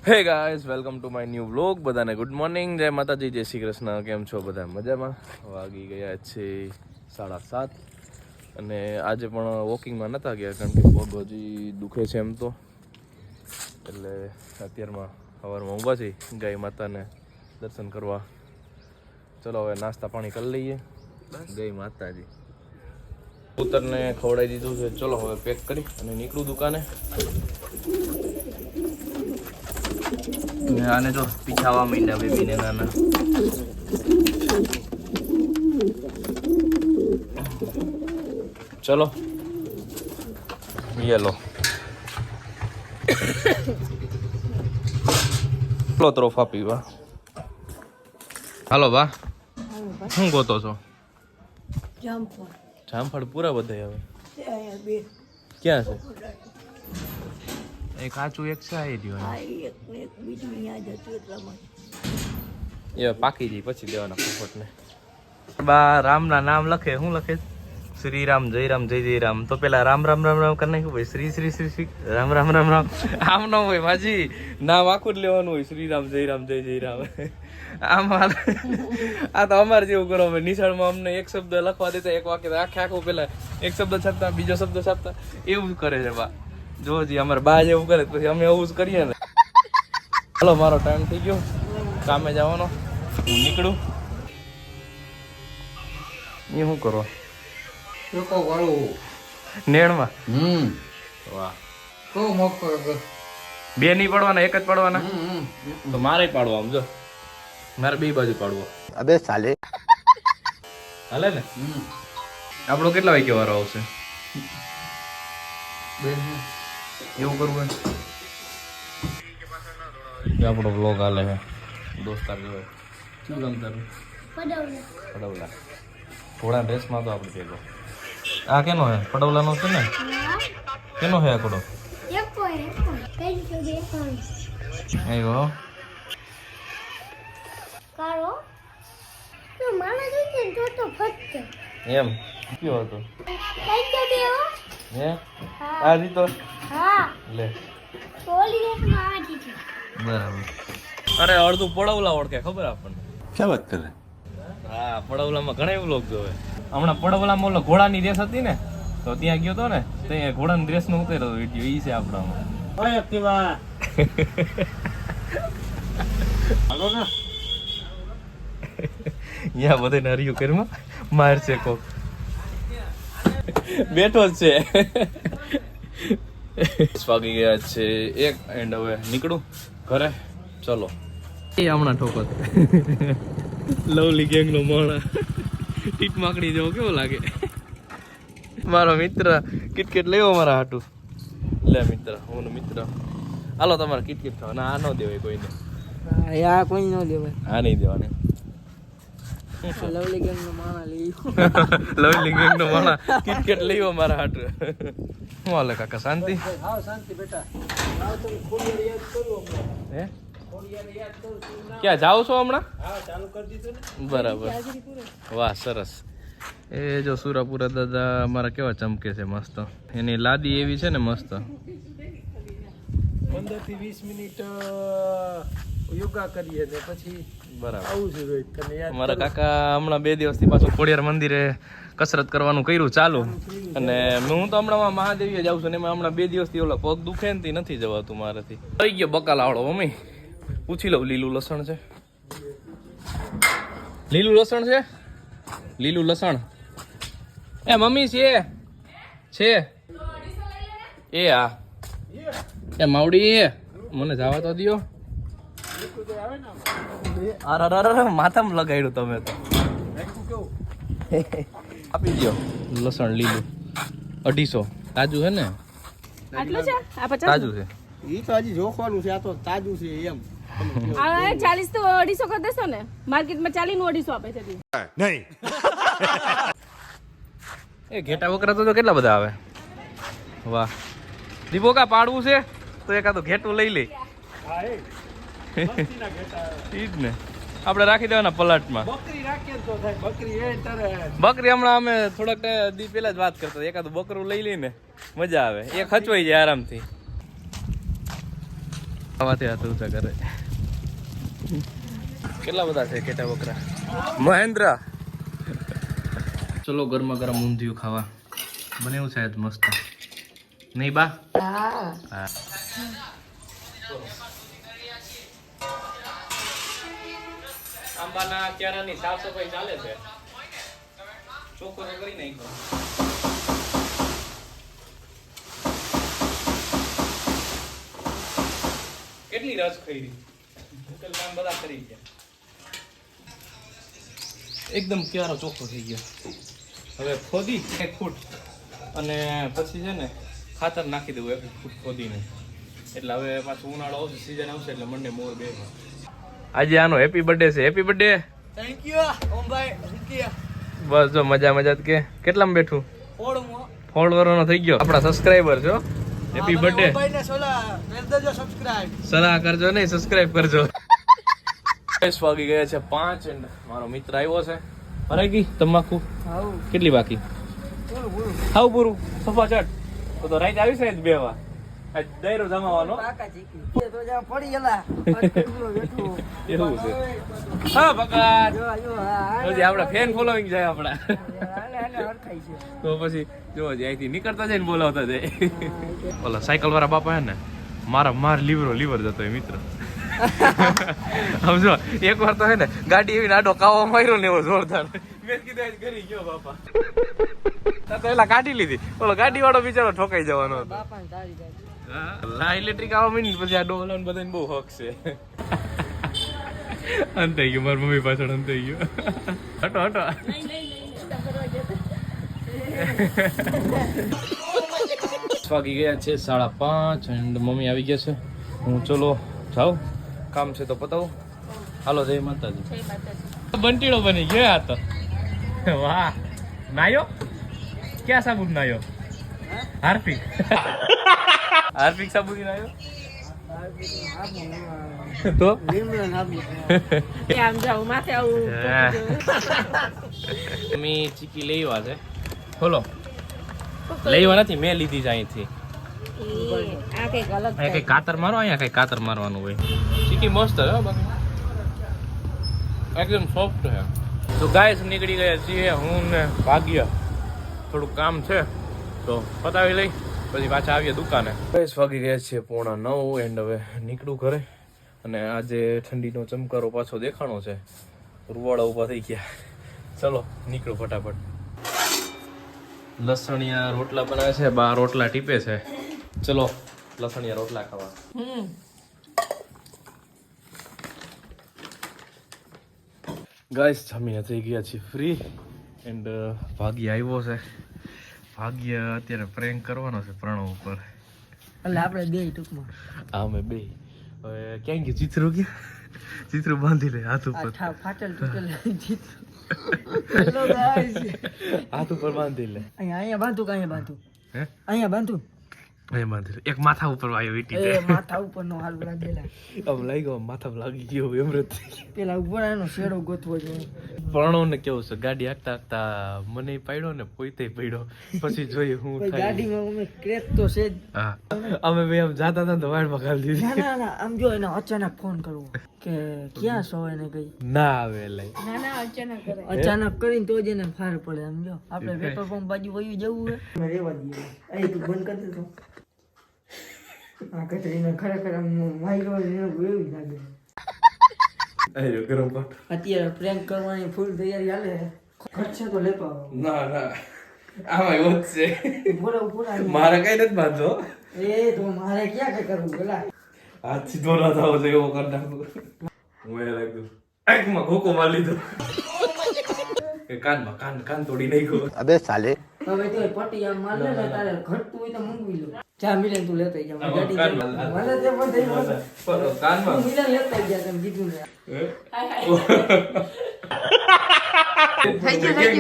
Hey guys welcome to my new vlog. બધાને good morning, જય માતાજી, જય શ્રી કૃષ્ણ. કેમ છો બધા? મજામાં? વાગી ગયા છે 7:30 અને આજે પણ વોકિંગમાં નહોતા ગયા કારણ કે પગ હજી દુખે છે એમ તો, એટલે અત્યારમાં સવારમાં ઊભા છીએ ગાય માતાને દર્શન કરવા. ચલો હવે નાસ્તા પાણી કરી લઈએ. ગાય માતાજી કબૂતરને ખવડાવી દીધું છે. ચલો હવે પેક કરી અને નીકળું દુકાને. આને જો પીછાવા માંડ્યા બેબીને નાના. ચલો યલો ત્રોફા પીવા. હાલો બા, શું ગોતો છો? જામફળ પૂરા બધા હવે ક્યાં છે? એક કાચું એક છે એ પાકી જઈ પછી દેવાના પોપટને. બા રામના નામ લખે. શું લખે? શ્રી રામ, જય રામ, જય જય રામ. તો પેલા રામ રામ રામ રામ કરી નાખ્યું ભાઈ. શ્રી શ્રી શ્રી શ્રી રામ રામ રામ રામ આમ ન હોય માજી, નામ આખું જ લેવાનું હોય. શ્રી રામ, જય રામ, જય જય રામ. આમાં આ તો અમારે જેવું કરો. નિશાળમાં અમને એક શબ્દ લખવા દેતા, એક વાક્ય આખે આખું પેલા એક શબ્દ છાપતા, બીજો શબ્દ છાપતા, એવું જ કરે છે બા. જોજી અમારે બા જેવું કરે પછી અમે એવું જ કરીએ ને. ચાલો મારો ટાઈમ થઈ ગયો કામે જવાનો, હું નીકળું. એ શું કરો? નેણમાં? વાહ. બે નહીં પાડવાના, એક જ પાડવાના? તો મારે પાડવા. આમ જો મારે બે બાજુ પાડવો. અબે સાલે હાલે ને? આપણો કેટલા વાગ્યા વારો આવશે? એવું કરવું હોય આપણો બ્લોગ હાલે છે. દોસ્તાર જોવે શું કામ તારું? પડવલા. ઘોડા ડ્રેસમાં તો આપણે ભેગો. આ કેનો હે? પડવલાનો છે ને? કેનો હે આકડો? આવ્યો એમ કયો હતો? હે આ રીતો લે બરાબર. અરે અડધું પડવલા ઓળખે ખબર આપણને? ક્યાં વાત કરે? હા, પડવલામાં ઘણા એવું લોક જોવે. હમણાં પડવલામાં ઓલો ઘોડાની રેસ હતી ને, તો ત્યાં ગયો તો ને, ત્યાં ઘોડાની રેસ નો ઉતાર્યો વિડીયો. ઈ છે આપણામાં. હાલો ને યા બધે નર્યું કર્યું માર છે કોક બેઠો જ છે. વાગી ગયા છે 1 એન્ડ હવે નીકળું ઘરે. ચલો એ હમણાં ઠોકત લવલી ગેંગ નો માણા ટીટ માકડી જેવો કેવો લાગે. મારો મિત્ર કિટકેટ લેવો મારા હાટું. લે મિત્ર, હું મિત્ર. હાલો તમારે કિટકેટ ખાવા. ના આ ન દેવાય કોઈને. કોઈ ન દેવાય. આ નહીં દેવાને. લવલી ગેંગ નો માણા લઈ લવલી ગેંગ નો માણા કિટકેટ લેવો મારા હાટુ. શું હાલે કાકા? શાંતિ? હા શાંતિ બેટા. આવ તો ખોડિયાર યાદ કરું હમણાં. હે ખોડિયાર યાદ કરું છું. ક્યાં જાવ છો હમણાં? હા ચાલુ કરી દીધું ને. બરાબર. વાહ સરસ. એ જો સુરાપુરા દાદા અમારા કેવા ચમકે છે મસ્ત. એની લાદી એવી છે ને મસ્ત. 15 થી 20 મિનિટ યોગા કરીએ ને પછી બરાબર આવું છે રોહિત. તને યાદ અમારા કાકા હમણાં 2 દિવસથી પાછું ખોડિયાર મંદિરે કસરત કરવાનું કર્યું ચાલુ. અને હું તો હમણાં મહાદેવીએ જાઉં છું ને એમાં હમણાં 2 દિવસથી ઓલા પગ દુખે ને નથી જવાતું મારાથી. થઈ ગયો બકાલાવાળો. મમ્મી પૂછી લઉં લીલું લસણ છે? લીલું લસણ છે? લીલું લસણ એ મમ્મી છે એ હા એ માવડી મને જવા તો દિયો. અરે માથામાં લગાડ્યું તમે તો. આપી દો લસણ લીલું 250. તાજું છે ને? આટલું છે? આ 50 તાજું છે. ઈ તો હજી જોખવાનું છે. આ તો તાજું છે એમ. આ 40 તો 250 કરી દેશો ને? માર્કેટમાં 40 નું 250 આપે છે. નહીં એ ઘેટા વકરા તો કેટલા બધા આવે. વાહ દીપો કા પાડવું છે તો એકાદું ઘેટું લઈ લે. ઈ જ ને આપણે રાખી દેવાના પલાટમાં. બકરી રાખીએ તો થાય. બકરી એ તારે બકરી હમણાં અમે થોડાક દી પહેલા જ વાત કરતા એકાદું બકરું લઈ લઈને મજા આવે. એ ખચવાઈ જાય આરામથી. આવાથી હાથ ઊંચા કરે. કેટલા બધા છે કેટા બકરા મહેન્દ્ર. ચલો ગરમા ગરમ ઊંધિયું ખાવા બનેવું છે આજ મસ્ત નહીં બા? હા. આંબાના ક્યારાની સાફ સફાઈ ચાલે છે. ચોખ્ખો તો કરી નાખ્યો. કેટલી રસ ખાઈ કામ બધા કરી ગયા. એકદમ ક્યારો ચોખ્ખો થઈ ગયો. હવે ખોદી 1 ફૂટ અને પછી છે ને ખાતર નાખી દેવું 1 ફૂટ ખોદીને. એટલે હવે પાછું ઉનાળો આવશે, સીઝન આવશે એટલે મને મોર બે. આજે આનો હેપી બર્થડે છે. Happy birthday. થેન્ક યુ ઓમભાઈ. બસ જો મજા મજા કે કેટલામાં બેઠું ફોલોવરનો થઈ ગયો. આપણા સબસ્ક્રાઇબર છો. Happy birthday. સલાહ કરજો નહીં, સબસ્ક્રાઇબ કરજો. વાગી ગયા છે 5 એન્ડ મારો મિત્ર આવ્યો છે. ભરાઈ ગઈ તમાકુ? કેટલી બાકી? હાવ પૂરું સફાચટ. તો રાઈટ આવી છે 2 વાર દૈરો જમાવાનો. એવું છે. હા ભગત આપડા ફેન ફોલોઈંગ જાય આપડા. તો પછી જો અહીંથી નીકળતા જાય ને બોલાવતા જાય. ઓલા સાયકલ વાળા બાપા હે ને માર લીવર જતો હોય મિત્ર. સમજો એક વાર તો હે ને ગાડી એવી આડો કાવો માર્યો ને એવો જોરદાર. મેં કીધું આજ ઘરી ગયો બાપા. તો એલા કાઢી લીધી. ઓલો ગાડી વાળો બિચારો ઠોકાઈ જવાનો હતો. હા ઇલેક્ટ્રિક આવવા માંડી પછી આ ડોલા ને બધાને બહુ હક છે. અંત થઈ ગયું. મારી મમ્મી પાછળ અંત થઈ ગયું. હટો વાગી ગયા છે 5:30 એન્ડ મમ્મી આવી ગયા છે. હું ચલો જાઉં, કામ છે તો પતાવું. હાલો જય માતાજી. બંટીડો બની ગયો આ તો. વાહ નાયો ક્યાં સાબુન નાયો? હાર્પિક. હાર્પિક સાબુન નાયો તો આમ જાઉં માથે આવું. મમ્મી ચીકી લેવા છે. બોલો લેવા નથી, મેં લીધી છે અહીંથી. આ કઈક અલગ અહીંયા કઈ કાતર મારો, અહીંયા કઈ કાતર મારવાનું હોય. ચીકી મસ્ત હે બાકી એકદમ સોફ્ટ છે. તો ગાઈસ નીકળી ગયા છીએ હું ને ભાગ્ય. થોડુંક કામ છે તો પતાવી લઈ પછી પાછા આવીએ દુકાને. ગાઈસ વાગી ગયા છીએ 9:15 એન્ડ હવે નીકળું ઘરે. અને આજે ઠંડીનો ચમકારો પાછો દેખાણો છે. રૂવાડા ઊભા થઈ ગયા. ચલો નીકળો ફટાફટ. લસણિયા રોટલા બનાવે છે, 12 રોટલા ટીપે છે. ચલો લસણિયા રોટલા ખાવા. ગાઈસ જમીને થઈ ગયા છીએ ફ્રી એન્ડ ભાગ્ય આવ્યો છે. ભાગ્ય અત્યારે પ્રેન્ક કરવાનો છે પ્રણવ ઉપર. એટલે આપણે બે ટૂંકમાં અમે બે. હવે ક્યાં ગયું ચિત્રો? ક્યાં ચિત્રો બાંધી લે હાથ ઉપર. ફાટલ તૂટેલ હાથ ઉપર બાંધી લે. અહીંયા બાંધું કે અહીંયા બાંધું? હે અહીંયા બાંધું. અહીંયા બાંધી લે. એક માથા ઉપર વાયો વીટી દે. માથા ઉપર નો હાલ લાગેલા. આમ લાગ્યો માથા લાગી ગયો એમરત. પેલા ઉપર એનો શેડો ગોતવો જોઈએ. પ્રણવ ને કેવું છે ગાડી હાંકતા હાંકતા મને પડ્યો ને પોતે પડ્યો. પછી જોઈએ હું થાય. ગાડીમાં અમે ક્રેક તો છે જ. હા અમે બે આમ જાતા હતા તો વાડમાં ખાલી દીધી. ના આમ જો એને અચાનક ફોન કરવો કે ક્યાં છો એને કઈ ના આવે લઈ. ના અચાનક કરીને તો જ એને ફાર પડે. આમ જો આપણે પેટ્રોલ પંપ બાજુ વયું જવું હે રેવા દઈએ. અહીં તું બંધ કરી દેતો. આ કચરીને ખરેખર આમ માઈરો એવી લાગે. આયો ગરમ પાટ. અત્યારે પ્રેન્ક કરવાની ફૂલ તૈયારી હાલે. ખર્ચે તો લેતો આવો. ના આમાં એવું જ છે. પૂરા મારે કઈ નથી બાંધો. એ તો મારે ક્યાં કઈ કરવું પેલા હાથ સીધો ના થાવ છે એવો કરી નાખું. હું એ લાગ્યું આંખમાં ખોખો મારી લીધો. કાન તોડી નાખ્યો. अबे साले હવે તો પટ્ટી આમ માર લે ને તારે ઘટતું હોય તો મંગવી લો. ચા મિલન તું લેતો જા ગાડી મને તે પણ થઈ ગયો. કાનમાં મિલન લેતો જા તમે કીધું ને.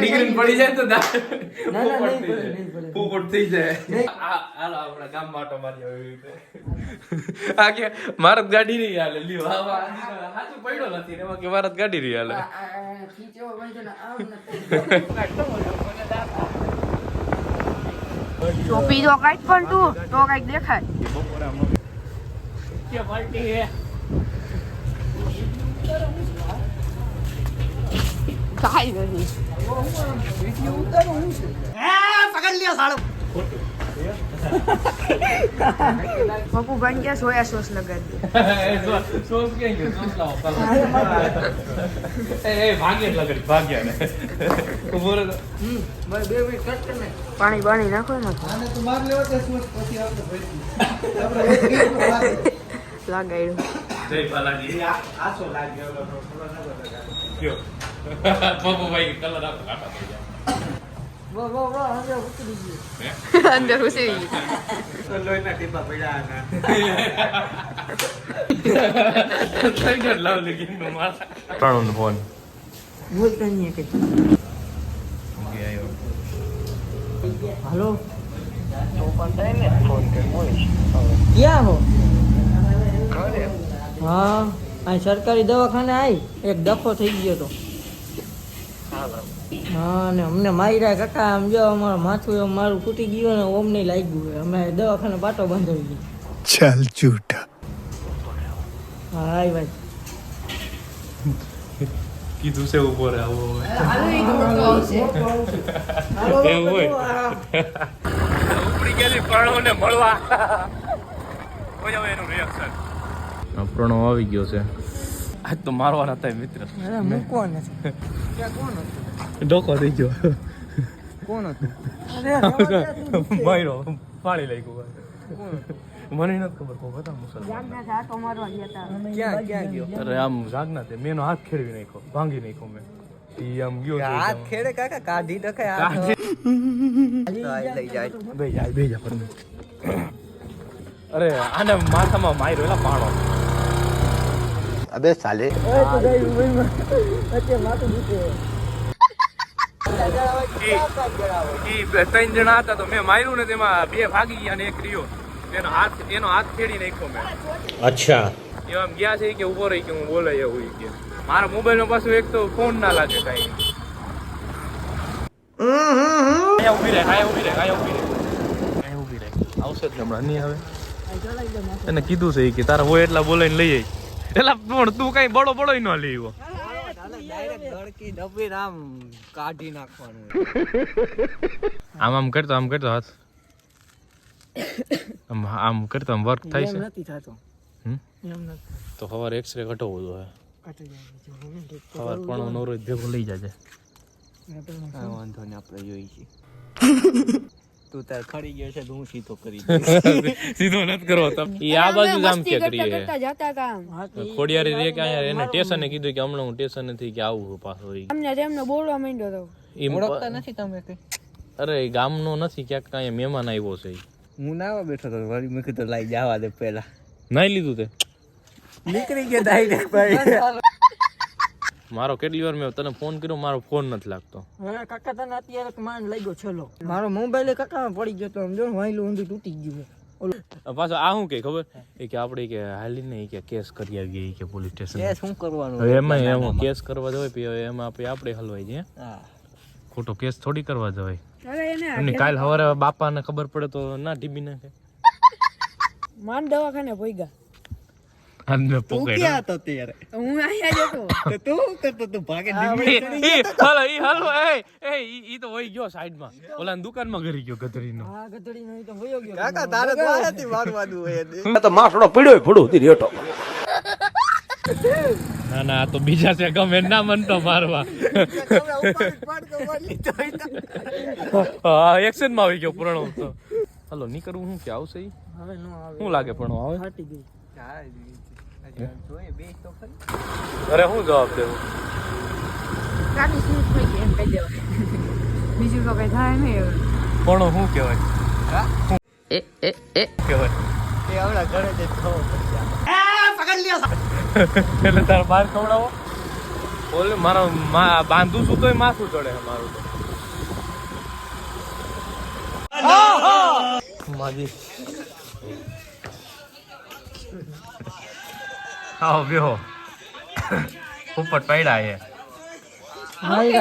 ડિગ્રી પડી જાય તો ના નહીં પડે. પોપટ થઈ જાય. હાલો આપણા ગામ માટો મારી આવી રીતે. આ કે મારત ગાડી નહીં હાલે. લ્યો હાચું પડ્યો નથી એમાં કે મારત ગાડી નહીં હાલે. ખીચો ભાઈ ને આવ નથી. ટોપી તો કાઢ પણ તું તો કઈક દેખાય. पीछे पलटी है કાઈ નથી પપ્પુ બન ગયા સોયા સોસ લગાડી सोच के सोच लाओ ए भाग्य लगड़ी भाग्य ने तो बोले ભાઈ 2 મિનિટ કટ કરને પાણી બાણી નાખો ને આને તું માર લેવો તે સોસ પછી આપણે લગાડ્યું जय बालाजी आ सो लाग गयो थोड़ा ना क्यों पप्पू भाई के कलर आप काटा दे વાહ અંદર ઉતરી ગયું અંદર ઘૂસી ગઈ તો લોહીના ટીપા પડ્યા હતા થઈ ગયો લાવ લેકિન મારા ત્રણ ફોન બોલતા નહીં કે આયો હાલો ક્યાં હો હા આ સરકારી દવાખાને આવી એક દફો થઈ ગયો તો હા ને અમને માર્યા કાકા આમ જો અમારું માથું એમ મારું તૂટી ગયું ને ઓમ નહીં લાગ્યું હોય અમે દવાખાને પાટો બાંધાવી ગયો ચાલ ઝૂઠા હા આઈ ભાઈ કીધું છે ઉપર આવો એવું હોય ઉપડી ગયેલી પ્રણવને મળવા કોઈ હવે એનું રિએક્શન પ્રણવ આવી ગયો છે આજ તો મારવાના હતા મિત્ર મૂકવો નથી ત્યાં કોણ હતું ડોકો થઈ ગયો કોણ હતું માર્યો પાડી લઈ ગયો મને નથી ખબર કોઈ બતા મુસલમાન ક્યાં ગયો અરે આમ જાગના તે મેં એનો હાથ ખેડવી નાખ્યો ભાંગી નાખ્યો મેં ઈ આમ ગયો છે હાથ ખેડે કાકા કાઢી નખાય હાથ લઈ જાય બે જા પર અરે આને માથામાં માર્યો એલા પાણો અબે સાલે ત્રણ જણા હતા તો મેં માર્યું ને તેમાં બે ભાગી ગયા ને એક રહ્યો એનો હાથ ખેડી નાખ્યો મેં અચ્છા એમ આમ ગયા છે કે ઉભો રહી કે હું બોલાય એવું કે મારા મોબાઈલ નો પાછું એક તો ફોન ના લાગે કઈ ઉભી રહે આવશે જ હમણાં નહીં આવે એને કીધું છે કે તારા હોય એટલા બોલાઈને લઈ આવી એટલા પણ તું કઈ બડો ન લઈ આવ્યો કાઢી નાખવાનું આમ કરતો હાથ આમ કરતો વર્ક થાય છે નથી થતો હમ? એમ નથી તો સવારે એક્સરે કઢાવવો જોઈએ કાઢી જાય સવાર પણ નવરોજ ભેગું લઈ જાજે વાંધો ને આપણે જોઈ છીએ તું તાર ખડી ગયો છે તો હું સીધો કરી સીધો નથી કરવો એ આ બાજુ જ આમ કે કરીએ જતા હતા ખોડિયારી રે કે અહીંયા એને સ્ટેશને કીધું કે હમણાં હું સ્ટેશન થી કે આવું પાછો એમને બોલવા માંડ્યો હતો ઓળખતા નથી તમે કઈ અરે ગામનો નથી ક્યાંક કાંઈ મહેમાન આવ્યો છે હું નાવા બેઠો તો વળી મેં કીધું લાઈ જવા દે પેલા નાઈ લીધું તે નીકળી ગયા ડાયરેક્ટ ભાઈ મારો કેટલી વાર મેં તને ફોન કર્યો મારો ફોન નથી લાગતો હવે કાકા તને અત્યારે માન લઈ ગયો છેલ્લો મારો મોબાઈલ કાકા પડી ગયો તો આમ જો વાયલું ઊંધું તૂટી ગયું પાછો આ શું કે ખબર એ કે આપણે કે હાલી ને કે કેસ કરી આવીએ કે પોલીસ સ્ટેશન શું કરવાનું હવે એમાં એમાં કેસ કરવા જવાય પછી એમાં આપણે હલવાઈ જઈએ હા ખોટો કેસ થોડી કરવા જવાય હવે એને એમની કાલ સવારે બાપાને ખબર પડે તો ના ટીબી નાખે માન દવાખાને ભોગ્યા આને પોકેડો હતો ત્યારે હું અહીંયા જતો તો તું શું કરતો તું ભાગે હાલો ઈ તો વહી ગયો સાઈડમાં ઓલા દુકાનમાં ઘરી ગયો ગધરીનો હા ગધડી નહીં તો હોયો ગયો કાકા તારે તો આયાથી મારવાનું હોય તો માસડો પડ્યો ફૂડું થી રેટો ના આ તો બીજા છે ગમે ના મનતો મારવા હા એક્શન માં આવી ગયો પ્રણવ તો હાલો નીકળવું હું કે આવશે ઈ હવે નો આવે શું લાગે પ્રણવ આવે ફાટી ગઈ જોઈએ બે તો ખરી અરે હું જવાબ દેવું કાકી શું થઈ ગઈ એમ કહી દેવાય બીજું તો કઈ થાય નહીં પ્રણવ શું કહેવાય એ કહેવાય એ હમણાં ઘરે જ થવો એટલે તારે બહાર ખવડાવો બોલે મારો બાંધું છું તોય માથું ચડે મારું તો માજી આવો બેહો ઉપર પડ્યા છે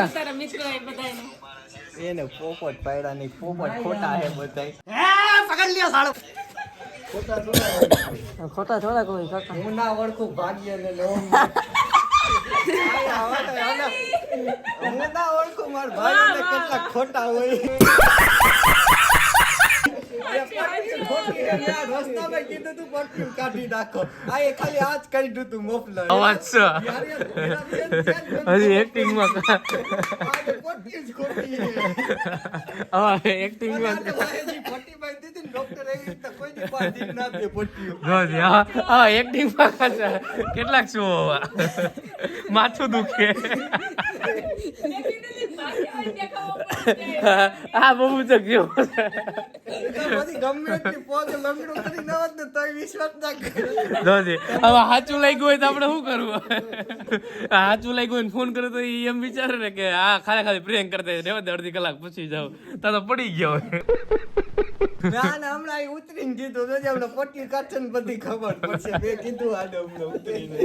તારા મિત્રો એ બધાને એને પોપટ પાડ્યા નહીં પોપટ ખોટા હે બધાય ખોટા થોડા કોઈ કાકા હું ના ઓળખું ભાગ્ય ને હું ના ઓળખું મારા ભાઈ કેટલા ખોટા હોય રસ્તામાં કીધું તું પરફ્યુમ કાઢી નાખો આ એ ખાલી આજ કરી દીધું તું મોફલર અવાજ છે હજી એક્ટિંગમાં એક્ટિંગમાં એક્ટિંગમાં કેટલાક શું માથું દુખે હા બહુ તો ગયો હવે સાચું લાગ્યું હોય તો આપણે શું કરવું સાચું લાગ્યું હોય ફોન કર્યો તો એમ વિચારે ને કે આ ખાલી ખાલી પ્રેન્ક કરતા રેવા દે અડધી કલાક પછી જાવ તો પડી ગયો હમણાં ઉતરીને કીધું તો હમણાં પટ્ટી કાઢશે ને બધી ખબર પડશે મેં કીધું આને હમણાં ઉતરીને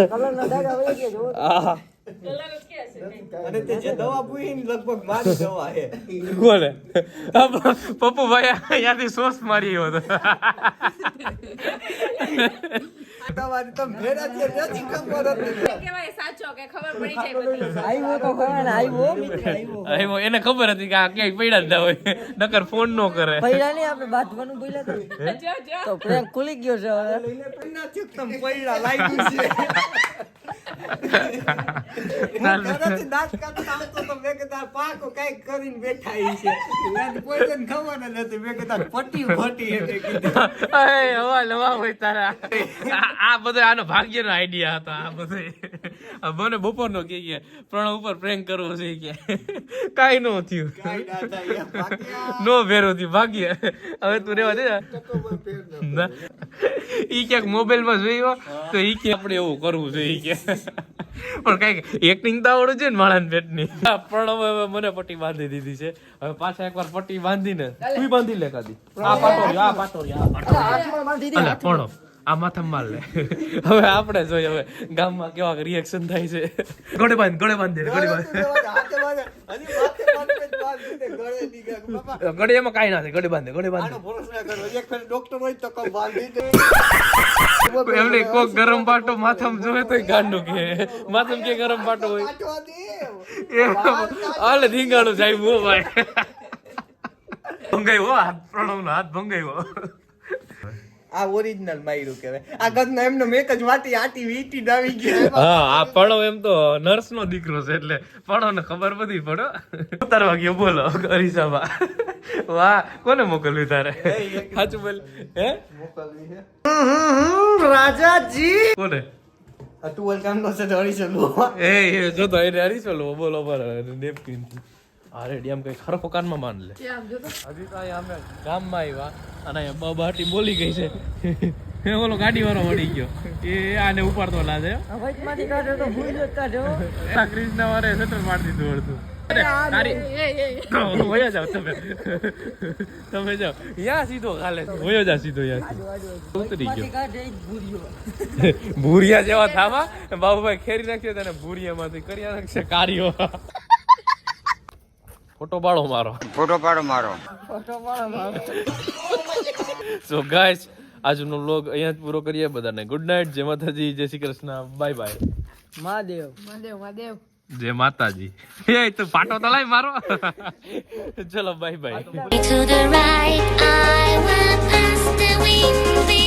કલરના ડાઘા વહી ગયા અને તે જે દવા પૂરી લગભગ મારી દવા હે કોને પપ્પુ ભાઈ અહીંયાથી સોસ મારી હતો તમારી તો ભેરા છે નથી ખબર હતી કેવાય સાચો કે ખબર પડી જાય બધી આવ્યો તો ખરા ને આવ્યો મિત્ર આવ્યો એને ખબર હતી કે આ ક્યાંય પડ્યા જ ના હોય નકર ફોન નો કરે પૈડા નહીં આપણે બાંધવાનું બોલ્યા હતા તો પ્રેમ ખુલી ગયો છે હવે તમ પૈડા લાગ્યું છે ઘરેથી દાંત કાઢતા આવતો તો મેં કીધું આ પાકો કાંઈક કરીને બેઠા ઈ છે એને કોઈને ખબર જ નથી મેં કીધું પટ્ટી ખોટી હે મેં કીધું હવા લવા હોય તારા આ બધો આનો ભાગ્યનો આઈડિયા હતો આ બધો મને બપોરનો કે પ્રણવ ઉપર પ્રેન્ક કરવો છે કે કાંઈ નો થયું કાંઈ ના થાય ભાગ્યા નો ભેરો થયું ભાગ્ય હવે તું રેવા દે ના ઈ ક્યાંક મોબાઈલમાં જોયો તો ઈ કે આપણે એવું કરવું છે ઈ કે પણ કઈક એક્ટિંગ તો આવડું છે ને માળાની પેટની પ્રણવ હવે મને પટ્ટી બાંધી દીધી છે હવે પાછા એકવાર પટ્ટી બાંધીને તું બાંધી લે કાદી આ પાટોરી હાથમાં બાંધી દે પ્રણવ આ માથામાં માર લે હવે આપણે જોઈએ હવે ગામમાં કેવા રિએક્શન થાય છે ગળે બાંધ દે ગળે બાંધ હાથે વાગે હજી માથે બાંધે ગળે નીકળે બાપા ગળે એમાં કાંઈ ના થાય ગળે બાંધ આનો ભરોસો ના કરો એક ફેર ડોક્ટર હોય તો કમ બાંધી દે એમને કોક ગરમ પાટો માથામાં જોવે તો ગાંડું કે માથામાં કે ગરમ પાટો હોય કાઢવા દે હાલે ધીંગાણું જાય મો ભાઈ ભંગાયો હાથ પ્રણવનો હાથ ભંગાયો આ ઓરિજિનલ માયરું કહેવાય આ ગદનો એમનો મેક જ વાટી આટી વીટી ડાવી ગયા હા આ પ્રણવ એમ તો નર્સ નો દીકરો છે એટલે પ્રણવ ને ખબર બધી પડો ઉતારવા ગયો બોલો અરીસાબા વાહ કોને મોકલ્યું તારે સાચું બોલ હે મોકલવી છે રાજાજી કોને આ ટુવલ કામ નો છે ધરી છે લો એ જો તો એને હરીશો લો બોલો પર નેપકિન અરે ડીએમ કઈ ખરખો કાનમાં માન લે આમ જો તો હજી તો અહીંયા અમે ગામમાં આવ્યા અને અહીંયા બાટી બોલી ગઈ છે એ ઓલો ગાડી વાળો વળી ગયો એ આને ઉપાડતો લાગે વચમાંથી કાઢો તો ભૂલ જ કાઢો ક્રિષ્ના વારે સેટલ મારી દીધું અડધું વયા જાવ તમે જાઓ યા સીધો ખાલે વયો જા સીધો યા ઉતરી ગયો કાઢે ભૂલ્યો ભૂરિયા જેવા થાવા બાબુભાઈ ખેરી નાખ્યો તને ભૂરિયામાંથી કર્યા નાખશે કાર્યો ફોટો પાડો મારો ફોટો પાડો સો ગાઈસ આજનો વ્લોગ અહીંયા જ પૂરો કરીએ બધાને ગુડ નાઇટ જય માતાજી જય શ્રી કૃષ્ણ બાય બાય મહાદેવ મહાદેવ જય માતાજી એ તો પાટો તો લાય મારો ચલો bye bye To the right, I will pass the wind.